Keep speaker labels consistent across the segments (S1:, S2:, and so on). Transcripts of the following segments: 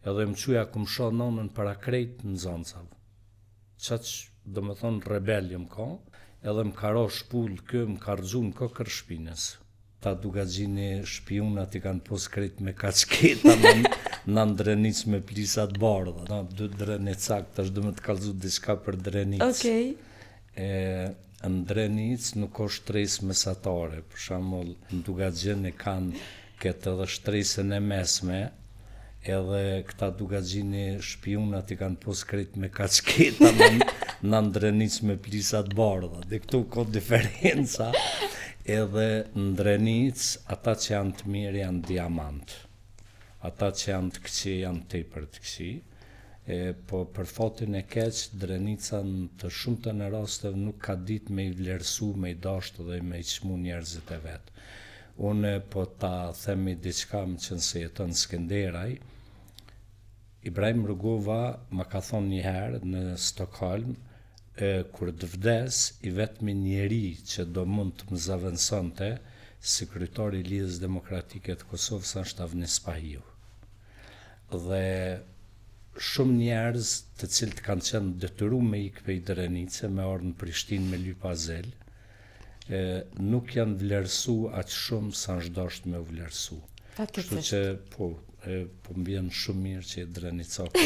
S1: edhe më quja ku më shoh nonën para krejt në zoncave. Qaq, do më thonë, rebelje më ka, edhe më karo shpull kë, më ka rëgju në kokër shpinës. Ta Dugaxhini shpionat i kanë pos krejt me kaçketa në ndrenic me plisat bardha. Na dy drenicak, tash do më të kallëzu diçka për drenic.
S2: Okej.
S1: Në drenic nuk ka shtresë mesatare. Për shembull, në Dugaxhin kanë këtë edhe shtresën e mesme, edhe këta Dugaxhini shpionat i kanë pos krejt me kaçketa në ndrenic me plisat bardha. Dhe këtu ka diferenca. Edhe në Drenic, ata që janë të mirë janë diamant. Ata që janë të këqij janë tepër të këqij. Po për fatin e keq, Drenica në të shumtën e rasteve nuk ka ditë me i vlerësu, me i dashtë dhe me i çmu njerëzit e vet. Unë po ta themi diçka më qenë se jeton në Skënderaj. Ibrahim Rugova ma ka thonë një herë në Stockholm, kur të vdes, i vetmi njeri që do mund të më zaventësonte, si kryetari i Lidhjes Demokratike të Kosovës është Avnis Pahiu. Dhe shumë njerëz të cilët kanë qenë detyruar me ikë prej Drenice me orë në Prishtinë me lyp azel, nuk janë vlerësu aq shumë sa është dashur me u vlerësu. Kështu që po më vjen shumë mirë që e Drenicak.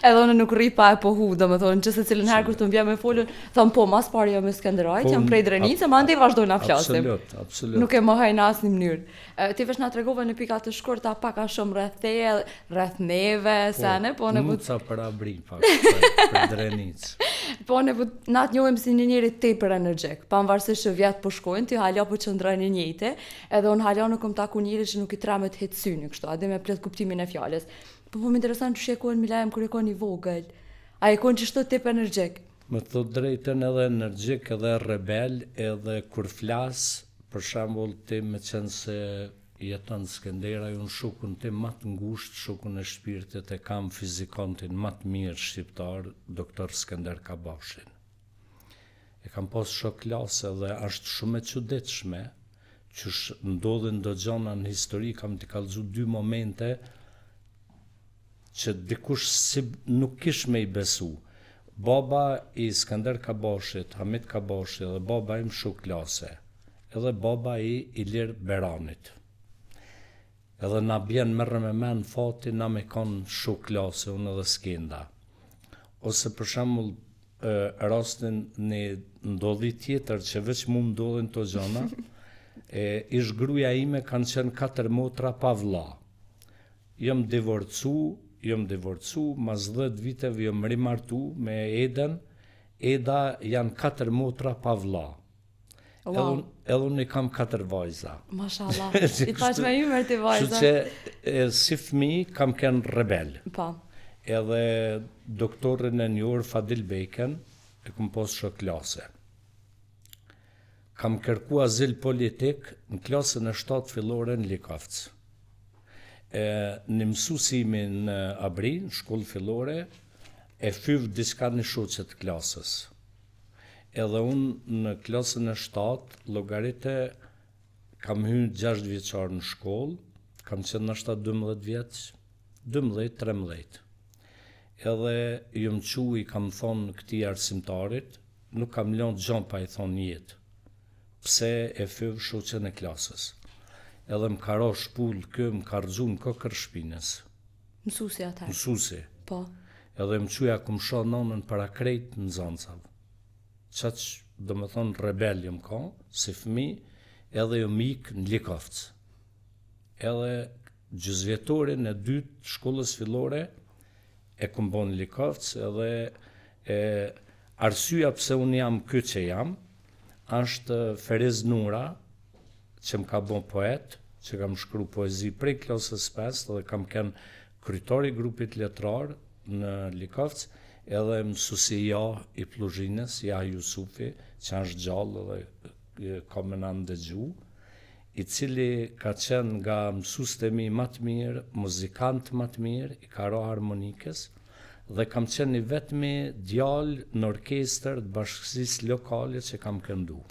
S2: Edhe unë nuk rri pa e pohu, do më thonë, që se cilën herë kur të mbja me folën, thëmë po, mas pari jam e Skënderajt, jam prej Drenice, ma ndaj vazhdojnë a flasim.
S1: Absolut.
S2: Nuk e mohaj në asë një mënyrë. Ti vesh nga tregove në pika të shkurta paka shumë rreth teje, rreth neve, sene, po në
S1: Nuk sa për abrin, pak, për Drenicë.
S2: Po ne na të njohim si një njeri tepër energjik, pavarësisht që vjet po shkojnë, ti hala po qëndroni njëjtë, edhe un hala nuk kam taku njëri që nuk i tramet het syni kështu, a dhe me plot kuptimin e fjalës. Po më intereson të shikojnë Milajem kur e ka një vogël. A e kon çështë tepër energjik?
S1: Më thot drejtën edhe energjik, edhe rebel, edhe kur flas, për shembull ti me qenë se jeton në Skënderaj, unë shokun tim më të ngushtë, shokun e shpirtit e kam fizikantin më të mirë shqiptar, doktor Skënder Kabashin. E kam pas shok klase dhe është shumë e çuditshme që ndodhin do gjana në histori, kam t'i kallëzu 2 momente që dikush si nuk kish me i besu. Baba i Skënder Kabashit, Hamit Kabashi, dhe baba im shok klase, edhe baba i Ilir Beranit. Edhe na bjen merre me men fati na me kanë shok klase, unë edhe Skenda. Ose për shembull rastin në ndodhi tjetër që veç mu ndodhin to gjana, ish gruaja ime kanë qenë 4 motra pa vlla. Jam divorcu, mas 10 viteve jam rimartu me Eden. Eda janë 4 motra pa vlla.
S2: Wow.
S1: Edhe unë i kam 4 vajza.
S2: Mashallah. I thash me ymer ti vajza.
S1: Kështu që si fëmijë kam qenë rebel.
S2: Po.
S1: Edhe doktorin e njohur Fadil Bejken e kam pas shok klase. Kam kërku azil politik në klasën e 7 fillore në Likovc. Në mësuesimin në Abrin, shkollë fillore, e fyv diçka në shoqet të klasës. Edhe unë në klasën e 7, llogaritë kam hyrë 6 vjeçar në shkollë, kam qenë nështë 12 vjeç, 12-13. Edhe jëm qu i kam thonë këtij arsimtarit, nuk kam lënë gjën pa i thonë jetë. Pse e fyv shoqen e klasës. Edhe më karo shpull kë, më ka rëgju në kokër shpinës.
S2: Mësuesi atëherë.
S1: Mësuesi.
S2: Po.
S1: Edhe më quja ku më shoh nonën para krejt në zoncave. Qaq, do më thonë, rebel jëm ka, si fëmijë, edhe jëm ikë në Likovc. Edhe gjysmëvjetorin e 2 shkollës fillore e kom bon në Likovc, edhe arsyeja pse unë jam ky që jam, është Feriz Nura, që më ka bon poet, që kam shkru poezi prej klasës 5, dhe kam qenë kryetari i grupit letrar në Likovc, edhe mësuesi i Pluzhinës, Ja Jusufi, që është gjallë dhe ka më na ndëgju, i cili ka qenë nga mësuesit e mi më të mirë, muzikant më të mirë, i karo harmonikës, dhe kam qenë i vetmi djalë në orkestër të bashkësisë lokale që kam këndu.